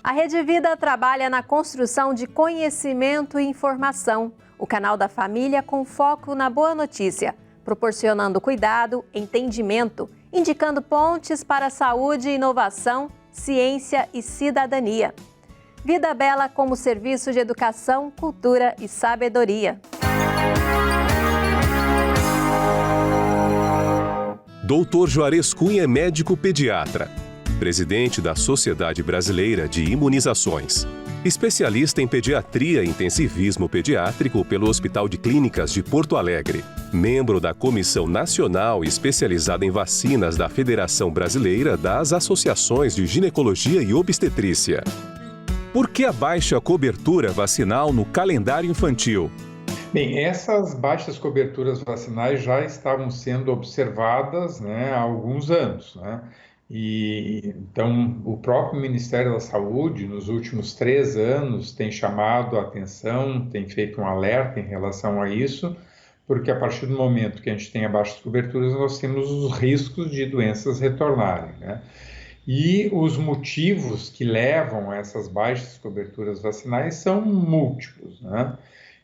A Rede Vida trabalha na construção de conhecimento e informação. O canal da família com foco na boa notícia, proporcionando cuidado, entendimento, indicando pontes para a saúde, inovação, ciência e cidadania. Vida Bela como serviço de educação, cultura e sabedoria. Dr. Juarez Cunha é médico pediatra, presidente da Sociedade Brasileira de Imunizações, especialista em pediatria e intensivismo pediátrico pelo Hospital de Clínicas de Porto Alegre, membro da Comissão Nacional Especializada em Vacinas da Federação Brasileira das Associações de Ginecologia e Obstetrícia. Por que a baixa cobertura vacinal no calendário infantil? Bem, essas baixas coberturas vacinais já estavam sendo observadas, há alguns anos, E então o próprio Ministério da Saúde, nos últimos 3 anos, tem chamado a atenção, tem feito um alerta em relação a isso, porque a partir do momento que a gente tem a baixas coberturas, nós temos os riscos de doenças retornarem, E os motivos que levam a essas baixas coberturas vacinais são múltiplos,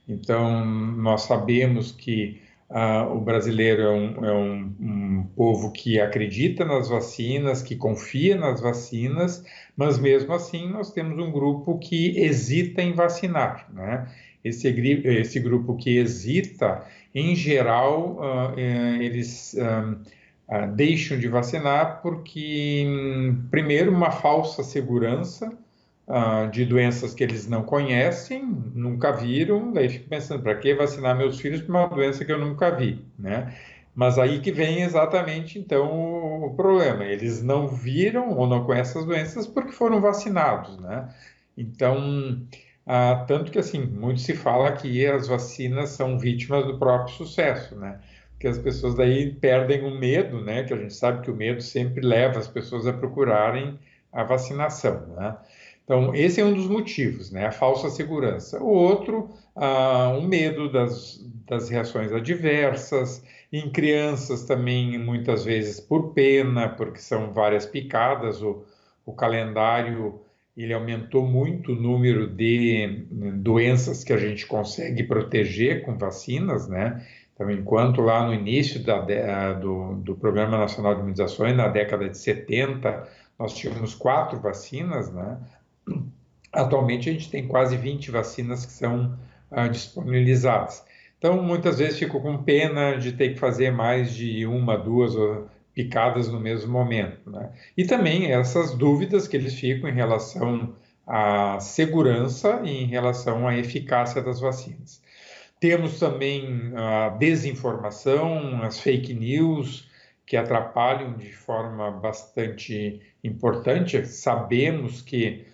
Então, nós sabemos que o brasileiro é um povo que acredita nas vacinas, que confia nas vacinas, mas mesmo assim nós temos um grupo que hesita em vacinar, Esse grupo que hesita, em geral, eles deixam de vacinar porque, primeiro, uma falsa segurança, de doenças que eles não conhecem, nunca viram, daí fico pensando, para que vacinar meus filhos por uma doença que eu nunca vi, Mas aí que vem exatamente, então, o problema. Eles não viram ou não conhecem as doenças porque foram vacinados, Então, tanto que, assim, muito se fala que as vacinas são vítimas do próprio sucesso, Porque as pessoas daí perdem o medo, que a gente sabe que o medo sempre leva as pessoas a procurarem a vacinação, Então, esse é um dos motivos, a falsa segurança. O outro, o medo das reações adversas. Em crianças também, muitas vezes, por pena, porque são várias picadas. O calendário, ele aumentou muito o número de doenças que a gente consegue proteger com vacinas, Então, enquanto lá no início do Programa Nacional de Imunizações, na década de 70, nós tínhamos 4 vacinas, Atualmente a gente tem quase 20 vacinas que são disponibilizadas. Então, muitas vezes fico com pena de ter que fazer mais de 1, 2 picadas no mesmo momento, E também essas dúvidas que eles ficam em relação à segurança e em relação à eficácia das vacinas. Temos também a desinformação, as fake news, que atrapalham de forma bastante importante. Sabemos que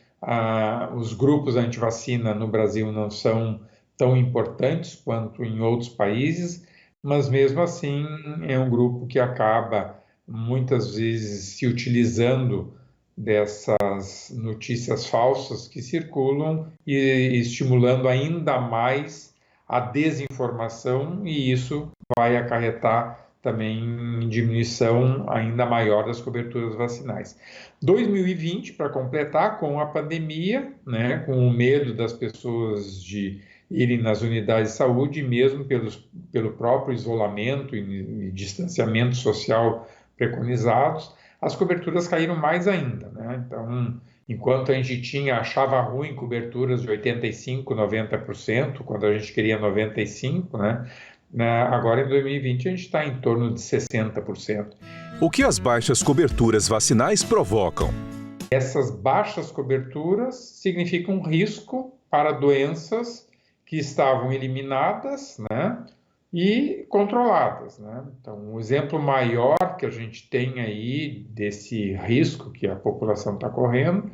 os grupos anti-vacina no Brasil não são tão importantes quanto em outros países, mas mesmo assim é um grupo que acaba muitas vezes se utilizando dessas notícias falsas que circulam e estimulando ainda mais a desinformação, e isso vai acarretar também em diminuição ainda maior das coberturas vacinais. 2020, para completar, com a pandemia, com o medo das pessoas de irem nas unidades de saúde, mesmo pelo próprio isolamento e distanciamento social preconizados, as coberturas caíram mais ainda, Então, enquanto a gente achava ruim coberturas de 85%, 90%, quando a gente queria 95%, agora em 2020 a gente está em torno de 60%. O que as baixas coberturas vacinais provocam? Essas baixas coberturas significam um risco para doenças que estavam eliminadas, e controladas, Então, o exemplo maior que a gente tem aí desse risco que a população está correndo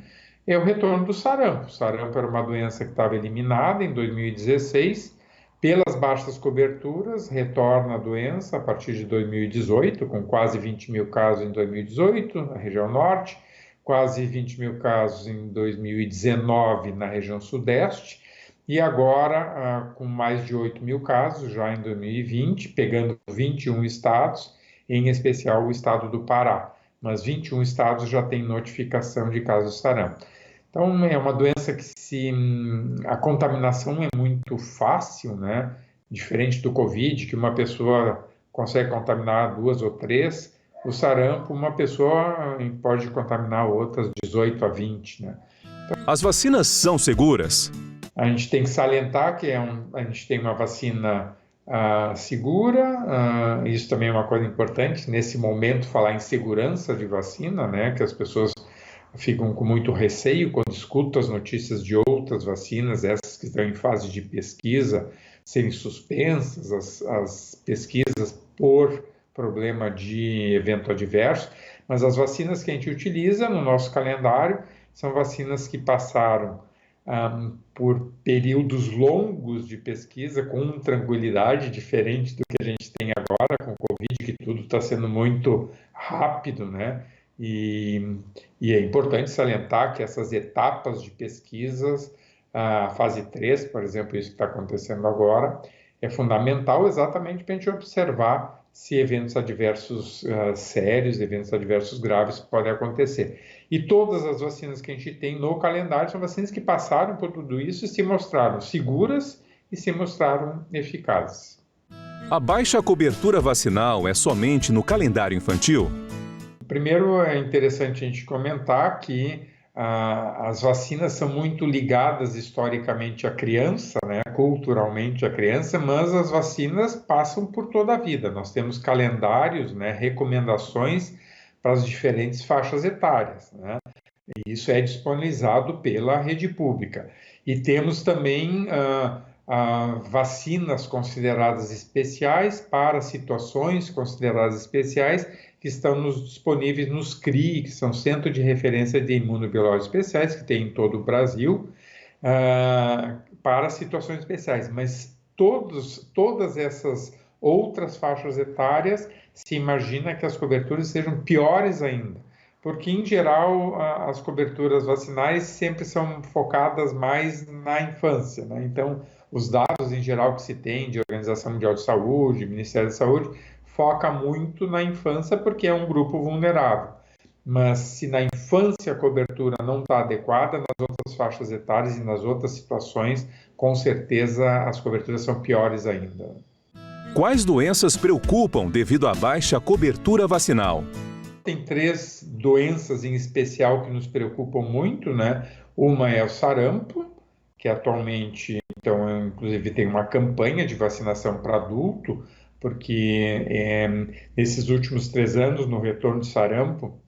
é o retorno do sarampo. O sarampo era uma doença que estava eliminada em 2016, pelas baixas coberturas, retorna a doença a partir de 2018, com quase 20 mil casos em 2018, na região norte, quase 20 mil casos em 2019 na região sudeste, e agora com mais de 8 mil casos já em 2020, pegando 21 estados, em especial o estado do Pará. Mas 21 estados já têm notificação de casos de sarampo. Então, é uma doença que a contaminação é muito fácil, né? Diferente do Covid, que uma pessoa consegue contaminar 2 ou 3, o sarampo, uma pessoa pode contaminar outras 18 a 20, né? As vacinas são seguras? A gente tem que salientar que a gente tem uma vacina segura, isso também é uma coisa importante, nesse momento falar em segurança de vacina, né, que as pessoas ficam com muito receio quando escutam as notícias de outras vacinas, essas que estão em fase de pesquisa, serem suspensas, as pesquisas por problema de evento adverso, mas as vacinas que a gente utiliza no nosso calendário são vacinas que passaram por períodos longos de pesquisa com tranquilidade, diferente do que a gente tem agora com o Covid, que tudo está sendo muito rápido, né? E é importante salientar que essas etapas de pesquisas, a fase 3, por exemplo, isso que está acontecendo agora, é fundamental exatamente para a gente observar se eventos adversos sérios, eventos adversos graves podem acontecer. E todas as vacinas que a gente tem no calendário são vacinas que passaram por tudo isso e se mostraram seguras e se mostraram eficazes. A baixa cobertura vacinal é somente no calendário infantil? Primeiro, é interessante a gente comentar que as vacinas são muito ligadas historicamente à criança, né, culturalmente à criança, mas as vacinas passam por toda a vida. Nós temos calendários, né, recomendações para as diferentes faixas etárias, né? E isso é disponibilizado pela rede pública. E temos também vacinas consideradas especiais para situações consideradas especiais que estão disponíveis nos CRI, que são Centros de Referência de Imunobiológicos Especiais, que tem em todo o Brasil, para situações especiais. Mas todas essas outras faixas etárias, se imagina que as coberturas sejam piores ainda, porque, em geral, as coberturas vacinais sempre são focadas mais na infância, né? Então, os dados, em geral, que se tem de Organização Mundial de Saúde, Ministério da Saúde, foca muito na infância porque é um grupo vulnerável. Mas se na infância a cobertura não está adequada, nas outras faixas etárias e nas outras situações, com certeza as coberturas são piores ainda. Quais doenças preocupam devido à baixa cobertura vacinal? Tem 3 doenças em especial que nos preocupam muito, né? Uma é o sarampo, que atualmente, então, inclusive tem uma campanha de vacinação para adulto, porque nesses últimos 3 anos, no retorno de sarampo,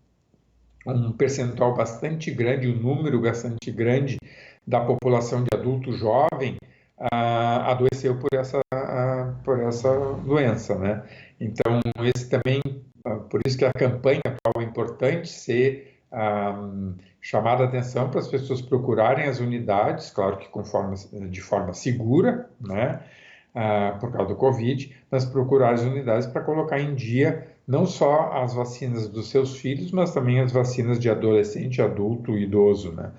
um percentual bastante grande, um número bastante grande da população de adulto jovem adoeceu por essa doença, né? Então, esse também, por isso que a campanha atual é importante ser chamada a atenção para as pessoas procurarem as unidades, claro que de forma segura, né? Por causa do Covid, mas procurar as unidades para colocar em dia não só as vacinas dos seus filhos, mas também as vacinas de adolescente, adulto e idoso, né?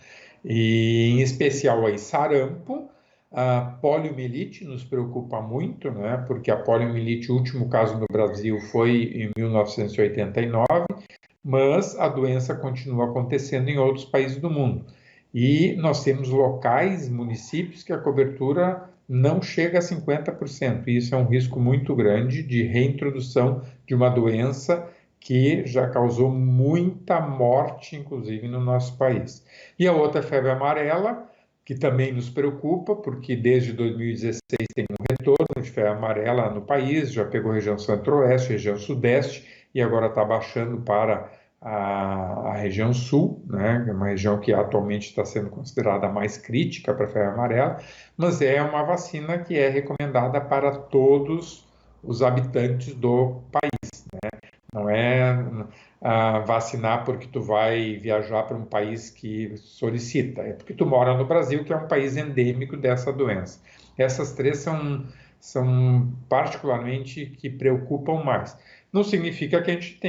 E em especial aí sarampo, a poliomielite nos preocupa muito, né? Porque a poliomielite, o último caso no Brasil foi em 1989, mas a doença continua acontecendo em outros países do mundo. E nós temos locais, municípios, que a cobertura não chega a 50%. E isso é um risco muito grande de reintrodução de uma doença que já causou muita morte, inclusive, no nosso país. E a outra é a febre amarela, que também nos preocupa, porque desde 2016 tem um retorno de febre amarela no país, já pegou região centro-oeste, região sudeste, e agora está baixando para a região sul, né, que é uma região que atualmente está sendo considerada a mais crítica para a febre amarela, mas é uma vacina que é recomendada para todos os habitantes do país, né? Não é vacinar porque tu vai viajar para um país que solicita, é porque tu mora no Brasil, que é um país endêmico dessa doença. Essas 3 são particularmente que preocupam mais. Não significa que a gente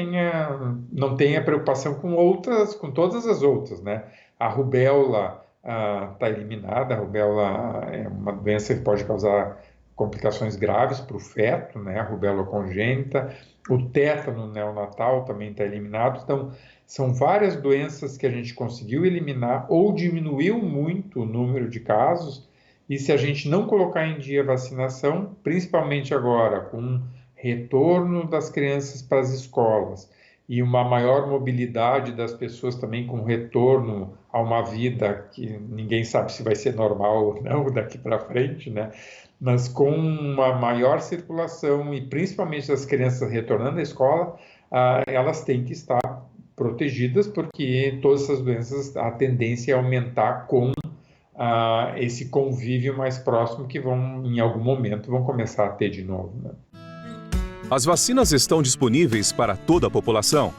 não tenha preocupação com todas as outras, né? A rubéola está eliminada, a rubéola é uma doença que pode causar complicações graves para o feto, né? A rubéola congênita, o tétano neonatal também está eliminado. Então, São várias doenças que a gente conseguiu eliminar ou diminuiu muito o número de casos, e se a gente não colocar em dia a vacinação, principalmente agora, com retorno das crianças para as escolas e uma maior mobilidade das pessoas também com retorno a uma vida que ninguém sabe se vai ser normal ou não daqui para frente, né? Mas com uma maior circulação e principalmente das crianças retornando à escola, elas têm que estar protegidas, porque todas essas doenças, a tendência é aumentar com esse convívio mais próximo que em algum momento, vão começar a ter de novo, né? As vacinas estão disponíveis para toda a população?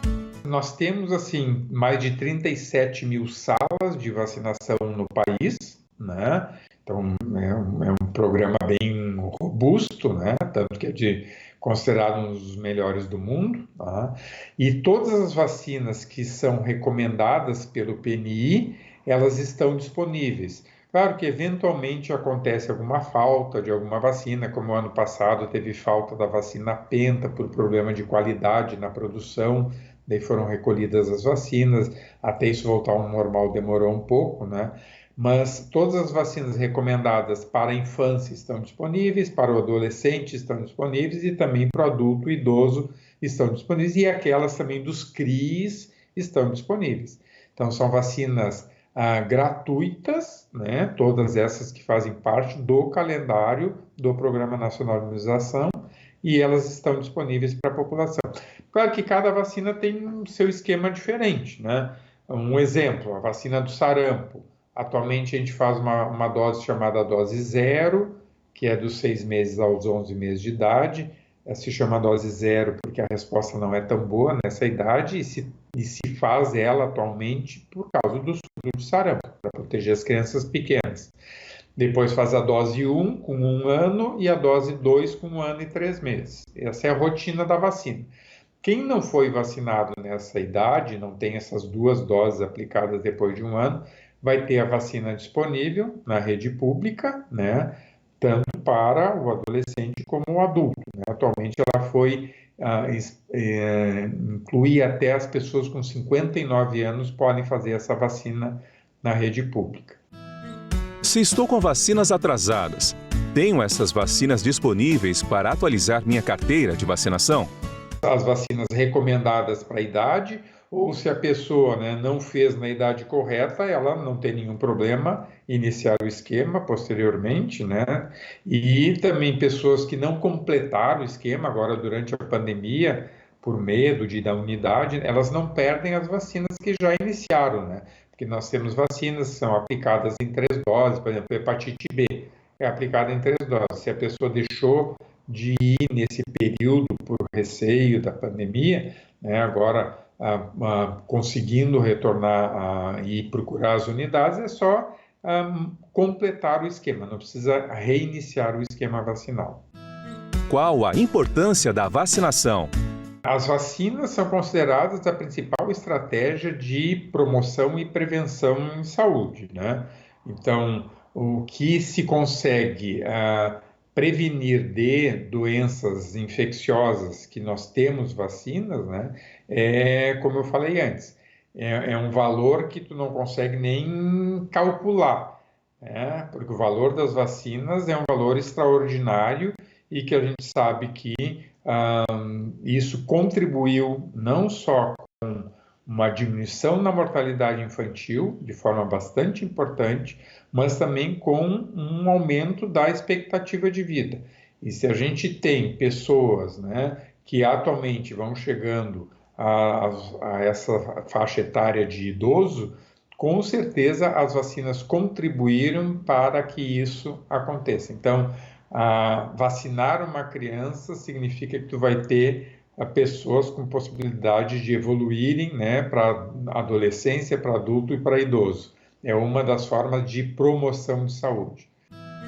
Nós temos, assim, mais de 37 mil salas de vacinação no país, né? Então, é um programa bem robusto, né? Tanto que é considerado um dos melhores do mundo, tá? E todas as vacinas que são recomendadas pelo PNI, elas estão disponíveis. Claro que eventualmente acontece alguma falta de alguma vacina, como ano passado teve falta da vacina Penta por problema de qualidade na produção, daí foram recolhidas as vacinas, até isso voltar ao normal demorou um pouco, né? Mas todas as vacinas recomendadas para a infância estão disponíveis, para o adolescente estão disponíveis e também para o adulto e idoso estão disponíveis, e aquelas também dos CRIs estão disponíveis. Então são vacinas gratuitas, né? Todas essas que fazem parte do calendário do Programa Nacional de Imunização, e elas estão disponíveis para a população. Claro que cada vacina tem o seu esquema diferente, né? Um exemplo, a vacina do sarampo. Atualmente a gente faz uma dose chamada dose 0, que é dos 6 meses aos 11 meses de idade. Se chama dose 0 porque a resposta não é tão boa nessa idade, e se faz ela atualmente por causa do surto de sarampo, para proteger as crianças pequenas. Depois faz a dose 1 com 1 ano e a dose 2 com 1 ano e 3 meses. Essa é a rotina da vacina. Quem não foi vacinado nessa idade, não tem essas 2 doses aplicadas depois de 1 ano, vai ter a vacina disponível na rede pública, né? Tanto para o adolescente como o adulto, né? Atualmente ela foi incluir até as pessoas com 59 anos podem fazer essa vacina na rede pública. Se estou com vacinas atrasadas, tenho essas vacinas disponíveis para atualizar minha carteira de vacinação? As vacinas recomendadas para a idade, ou se a pessoa, né, não fez na idade correta, ela não tem nenhum problema iniciar o esquema posteriormente, né? E também pessoas que não completaram o esquema agora durante a pandemia, por medo de dar unidade, elas não perdem as vacinas que já iniciaram, né? Porque nós temos vacinas que são aplicadas em 3 doses, por exemplo, hepatite B é aplicada em 3 doses. Se a pessoa deixou de ir nesse período por receio da pandemia, né, agora conseguindo retornar e procurar as unidades, é só completar o esquema, não precisa reiniciar o esquema vacinal. Qual a importância da vacinação? As vacinas são consideradas a principal estratégia de promoção e prevenção em saúde, né? Então, o que se consegue prevenir de doenças infecciosas que nós temos vacinas, né? Como eu falei antes, é um valor que tu não consegue nem calcular, né? Porque o valor das vacinas é um valor extraordinário e que a gente sabe que isso contribuiu não só com uma diminuição na mortalidade infantil, de forma bastante importante, mas também com um aumento da expectativa de vida. E se a gente tem pessoas, né, que atualmente vão chegando a essa faixa etária de idoso, com certeza as vacinas contribuíram para que isso aconteça. Então, vacinar uma criança significa que tu vai ter pessoas com possibilidade de evoluírem, né, para adolescência, para adulto e para idoso. É uma das formas de promoção de saúde.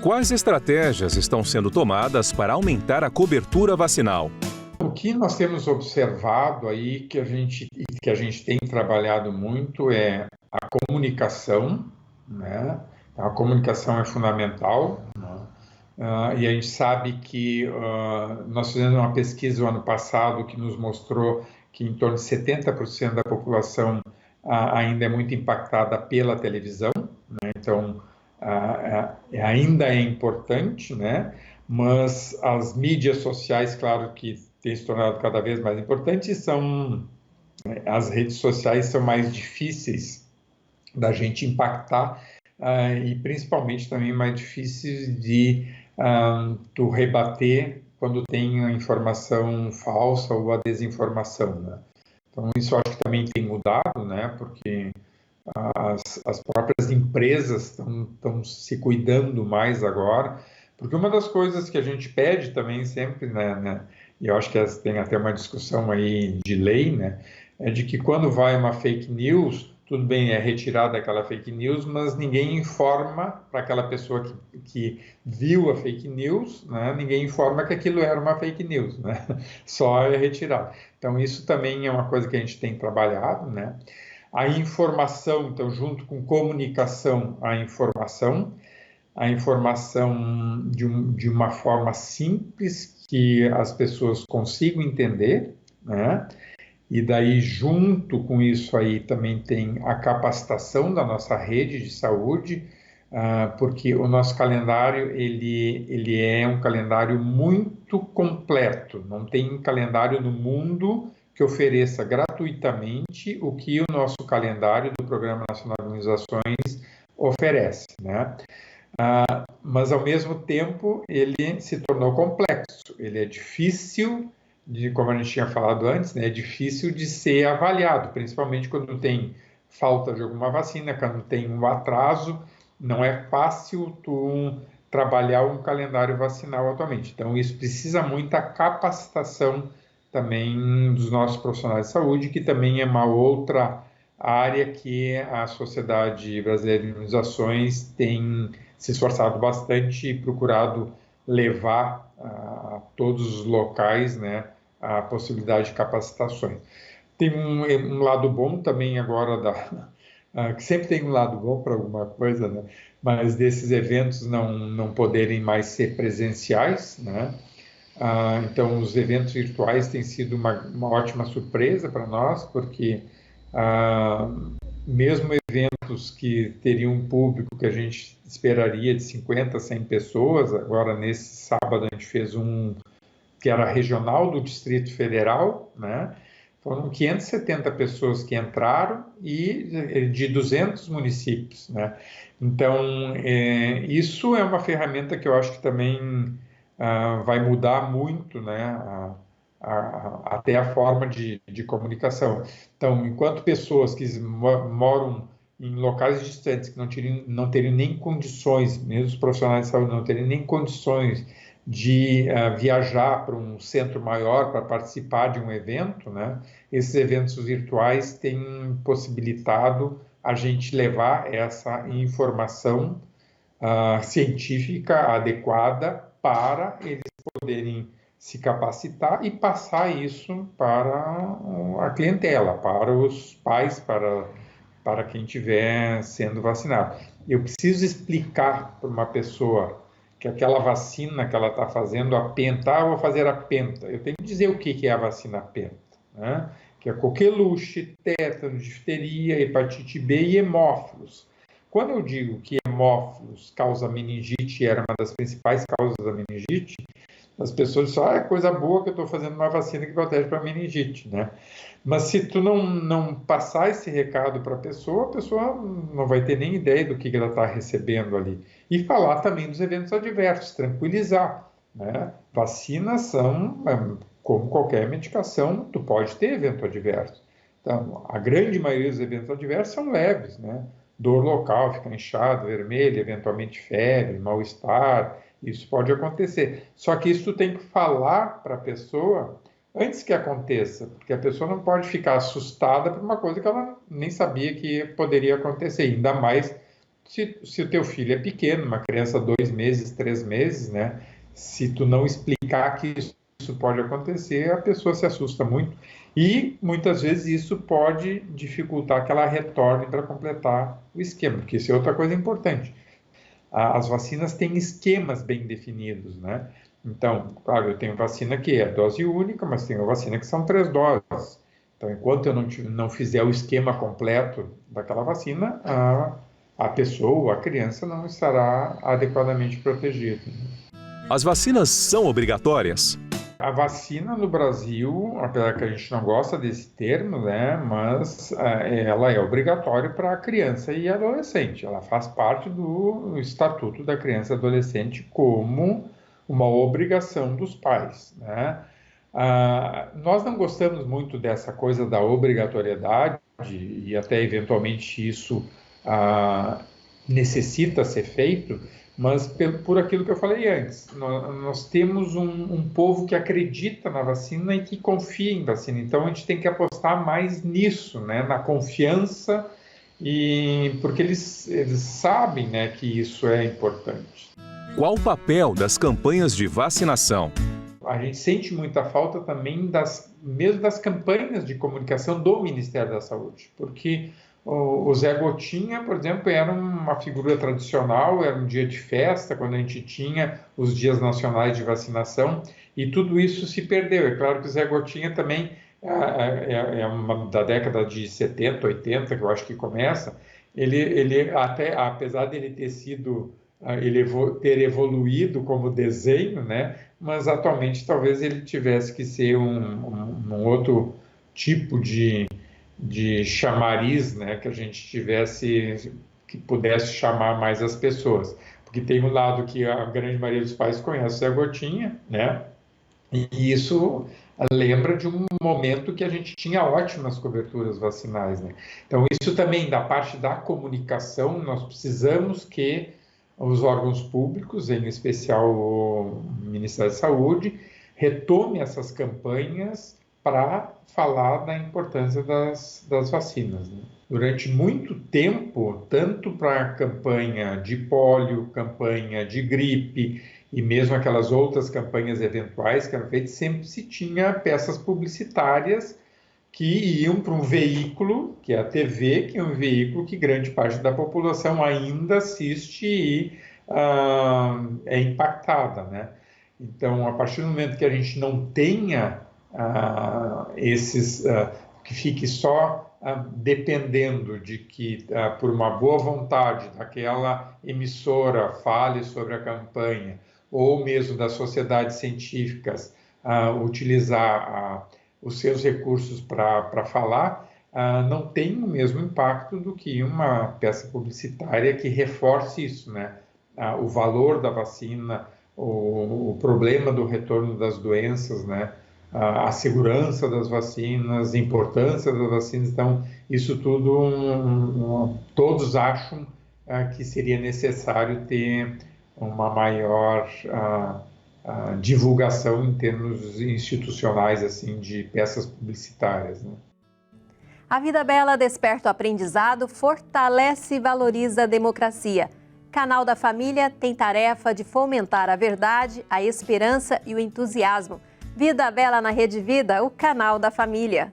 Quais estratégias estão sendo tomadas para aumentar a cobertura vacinal? O que nós temos observado aí, que a gente tem trabalhado muito, é a comunicação, né? A comunicação é fundamental, né? E a gente sabe que nós fizemos uma pesquisa no ano passado que nos mostrou que em torno de 70% da população ainda é muito impactada pela televisão, né? Então, ainda é importante, né? Mas as mídias sociais, claro que têm se tornado cada vez mais importantes, as redes sociais são mais difíceis da gente impactar e principalmente também mais difíceis de tu rebater quando tem a informação falsa ou a desinformação, né? Então, isso eu acho que também tem mudado, né? Porque as próprias empresas estão se cuidando mais agora, porque uma das coisas que a gente pede também sempre, né, e eu acho que tem até uma discussão aí de lei, né, é de que quando vai uma fake news, tudo bem, é retirada aquela fake news, mas ninguém informa para aquela pessoa que viu a fake news, né, ninguém informa que aquilo era uma fake news, né, só é retirado. Então, isso também é uma coisa que a gente tem trabalhado, né. A informação, então, junto com comunicação, a informação de uma forma simples que as pessoas consigam entender, né? E daí, junto com isso aí, também tem a capacitação da nossa rede de saúde, porque o nosso calendário, ele é um calendário muito completo, não tem calendário no mundo que ofereça gratuitamente o que o nosso calendário do Programa Nacional de Imunizações oferece, né? Mas, ao mesmo tempo, ele se tornou complexo, ele é difícil, como a gente tinha falado antes, né? É difícil de ser avaliado, principalmente quando tem falta de alguma vacina, quando tem um atraso, não é fácil tu trabalhar um calendário vacinal atualmente. Então, isso precisa muita capacitação também dos nossos profissionais de saúde, que também é uma outra área que a Sociedade Brasileira de Imunizações tem se esforçado bastante e procurado levar a todos os locais, né, a possibilidade de capacitações. Tem um lado bom também agora, que sempre tem um lado bom para alguma coisa, né, mas desses eventos não poderem mais ser presenciais, né? Então, os eventos virtuais têm sido uma ótima surpresa para nós, porque mesmo eventos que teriam um público que a gente esperaria de 50, 100 pessoas, agora nesse sábado a gente fez um que era regional do Distrito Federal, né? Foram 570 pessoas que entraram e de 200 municípios, né? Então, isso é uma ferramenta que eu acho que também vai mudar muito, né? Até a forma de comunicação. Então, enquanto pessoas que moram em locais distantes, que não teriam nem condições, mesmo os profissionais de saúde não teriam nem condições de viajar para um centro maior para participar de um evento, né? Esses eventos virtuais têm possibilitado a gente levar essa informação científica adequada para eles poderem se capacitar e passar isso para a clientela, para os pais, para quem estiver sendo vacinado. Eu preciso explicar para uma pessoa que aquela vacina que ela está fazendo, a penta, eu vou fazer a penta. Eu tenho que dizer o que é a vacina penta, né? Que é coqueluche, tétano, difteria, hepatite B e hemófilos. Quando eu digo que hemófilos causa meningite, era uma das principais causas da meningite, as pessoas dizem, é coisa boa que eu estou fazendo uma vacina que protege para meningite, né? Mas se tu não passar esse recado para a pessoa não vai ter nem ideia do que ela está recebendo ali. E falar também dos eventos adversos, tranquilizar, né? Vacinas são, como qualquer medicação, tu pode ter evento adverso. Então, a grande maioria dos eventos adversos são leves, né? Dor local, fica inchado, vermelho, eventualmente febre, mal-estar, isso pode acontecer. Só que isso tu tem que falar para a pessoa antes que aconteça, porque a pessoa não pode ficar assustada por uma coisa que ela nem sabia que poderia acontecer, ainda mais se o teu filho é pequeno, uma criança 2 meses, 3 meses, né? Se tu não explicar que isso pode acontecer, a pessoa se assusta muito e muitas vezes isso pode dificultar que ela retorne para completar o esquema, porque isso é outra coisa importante. As vacinas têm esquemas bem definidos, né? Então, claro, eu tenho vacina que é dose única, mas tenho vacina que são 3 doses. Então, enquanto eu não fizer o esquema completo daquela vacina, a pessoa, a criança, não estará adequadamente protegida. As vacinas são obrigatórias? A vacina no Brasil, apesar que a gente não gosta desse termo, né, mas ela é obrigatória para a criança e adolescente. Ela faz parte do Estatuto da Criança e Adolescente como uma obrigação dos pais, né? Nós não gostamos muito dessa coisa da obrigatoriedade e até eventualmente isso necessita ser feito, mas por aquilo que eu falei antes, nós temos um povo que acredita na vacina e que confia em vacina, então a gente tem que apostar mais nisso, né, na confiança, porque eles sabem, né, que isso é importante. Qual o papel das campanhas de vacinação? A gente sente muita falta também mesmo das campanhas de comunicação do Ministério da Saúde, porque o Zé Gotinha, por exemplo, era uma figura tradicional, era um dia de festa, quando a gente tinha os dias nacionais de vacinação, e tudo isso se perdeu. É claro que o Zé Gotinha também da década de 70, 80, que eu acho que começa, ele até, apesar de ele ter evoluído como desenho, né? Mas atualmente talvez ele tivesse que ser um outro tipo de chamariz, né? Que a gente que pudesse chamar mais as pessoas. Porque tem um lado que a grande maioria dos pais conhece a Gotinha, né? E isso lembra de um momento que a gente tinha ótimas coberturas vacinais, né? Então, isso também, da parte da comunicação, nós precisamos que os órgãos públicos, em especial o Ministério da Saúde, retome essas campanhas para falar da importância das vacinas, né? Durante muito tempo, tanto para a campanha de pólio, campanha de gripe e mesmo aquelas outras campanhas eventuais que eram feitas, sempre se tinha peças publicitárias que iam para um veículo, que é a TV, que é um veículo que grande parte da população ainda assiste e é impactada, né? Então, a partir do momento que a gente não tenha que fique só dependendo de que, por uma boa vontade daquela emissora fale sobre a campanha, ou mesmo das sociedades científicas utilizar os seus recursos para falar, não tem o mesmo impacto do que uma peça publicitária que reforce isso, né? O valor da vacina, o problema do retorno das doenças, né? A segurança das vacinas, a importância das vacinas. Então, isso tudo, todos acham que seria necessário ter uma maior divulgação em termos institucionais, assim, de peças publicitárias, né? A Vida Bela desperta o aprendizado, fortalece e valoriza a democracia. Canal da Família tem tarefa de fomentar a verdade, a esperança e o entusiasmo. Vida Bela na Rede Vida, o canal da família.